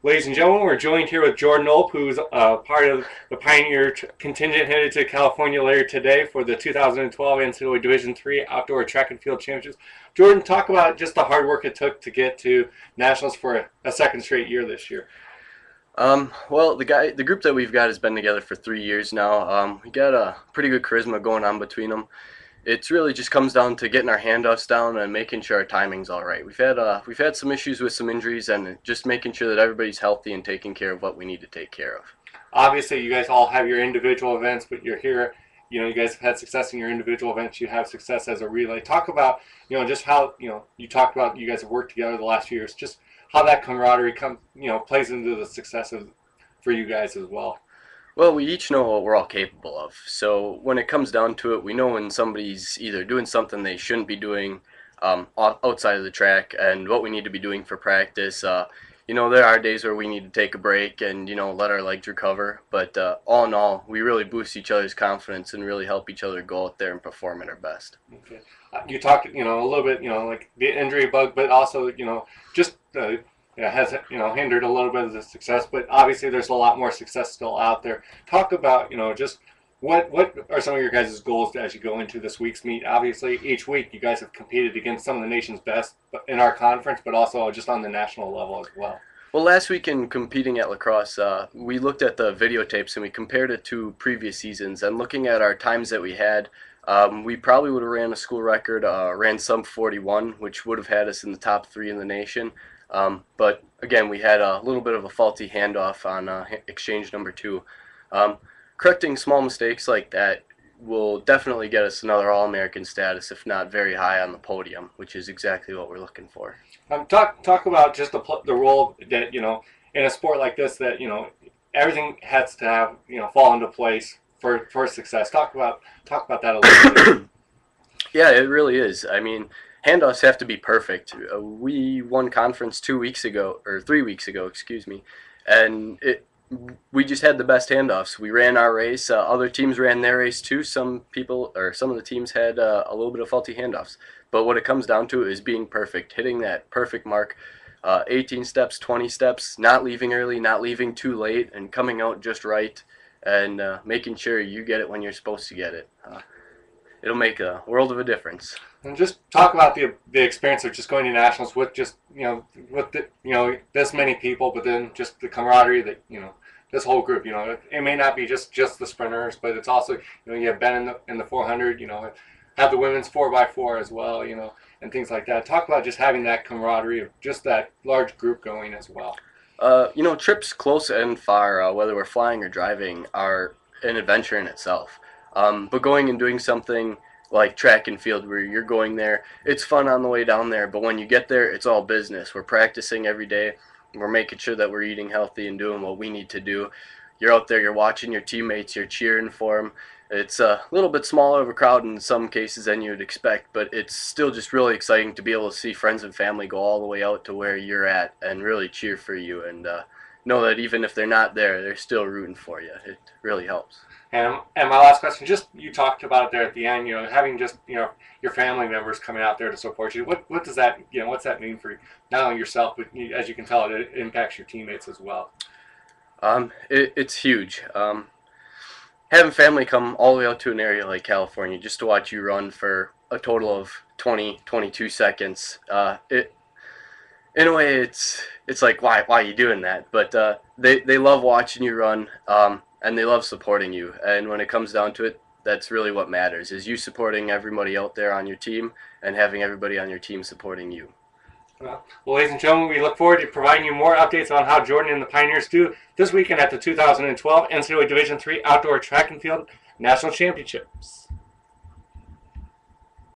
Ladies and gentlemen, we're joined here with Jordan Olp, who's part of the Pioneer contingent headed to California later today for the 2012 NCAA Division III Outdoor Track and Field Championships. Jordan, talk about just the hard work it took to get to Nationals for a second straight year this year. Well, the group that we've got has been together for 3 years now. We got a pretty good charisma going on between them. It really just comes down to getting our handoffs down and making sure our timing's all right. We've had some issues with some injuries and just making sure that everybody's healthy and taking care of what we need to take care of. Obviously, you guys all have your individual events, but you're here. You guys have had success in your individual events. You have success as a relay. Talk about, just how, you talked about you guys have worked together the last few years. Just how that camaraderie plays into the success for you guys as well. Well, we each know what we're all capable of. So when it comes down to it, we know when somebody's either doing something they shouldn't be doing outside of the track and what we need to be doing for practice. There are days where we need to take a break and, let our legs recover. But all in all, we really boost each other's confidence and really help each other go out there and perform at our best. Okay. You talked, a little bit, like the injury bug, but also, just has hindered a little bit of the success, but obviously there's a lot more success still out there. Talk about just what are some of your guys' goals as you go into this week's meet? Obviously, each week you guys have competed against some of the nation's best in our conference, but also just on the national level as well. Well, last week in competing at lacrosse, we looked at the videotapes and we compared it to previous seasons. And looking at our times that we had, we probably would have ran a school record, ran sub 41, which would have had us in the top 3 in the nation. But again, we had a little bit of a faulty handoff on exchange number 2. Correcting small mistakes like that will definitely get us another All-American status, if not very high on the podium, which is exactly what we're looking for. Talk about just the role that in a sport like this that everything has to have fall into place for success. Talk about that a little bit. Yeah, it really is. I mean, handoffs have to be perfect. We won conference 3 weeks ago, excuse me, and we just had the best handoffs. We ran our race. Other teams ran their race too. Some of the teams had a little bit of faulty handoffs. But what it comes down to is being perfect, hitting that perfect mark, 18 steps, 20 steps, not leaving early, not leaving too late, and coming out just right, and making sure you get it when you're supposed to get it. It'll make a world of a difference. And just talk about the experience of just going to nationals with just this many people, but then just the camaraderie that this whole group. It may not be just the sprinters, but it's also you have been in the 400. Have the women's 4x4 as well. And things like that. Talk about just having that camaraderie of just that large group going as well. Trips close and far, whether we're flying or driving, are an adventure in itself. But going and doing something like track and field where you're going there, it's fun on the way down there, but when you get there, it's all business. We're practicing every day. We're making sure that we're eating healthy and doing what we need to do. You're out there, you're watching your teammates, you're cheering for them. It's a little bit smaller of a crowd in some cases than you'd expect, but it's still just really exciting to be able to see friends and family go all the way out to where you're at and really cheer for you and know that even if they're not there, they're still rooting for you. It really helps. And my last question, just you talked about it there at the end, having just your family members coming out there to support you. What does that what's that mean for you? Not only yourself, but as you can tell, it impacts your teammates as well. It's huge. Having family come all the way out to an area like California just to watch you run for a total of 22 seconds. In a way, it's like why are you doing that? But they love watching you run. And they love supporting you. And when it comes down to it, that's really what matters, is you supporting everybody out there on your team and having everybody on your team supporting you. Well, ladies and gentlemen, we look forward to providing you more updates on how Jordan and the Pioneers do this weekend at the 2012 NCAA Division III Outdoor Track and Field National Championships.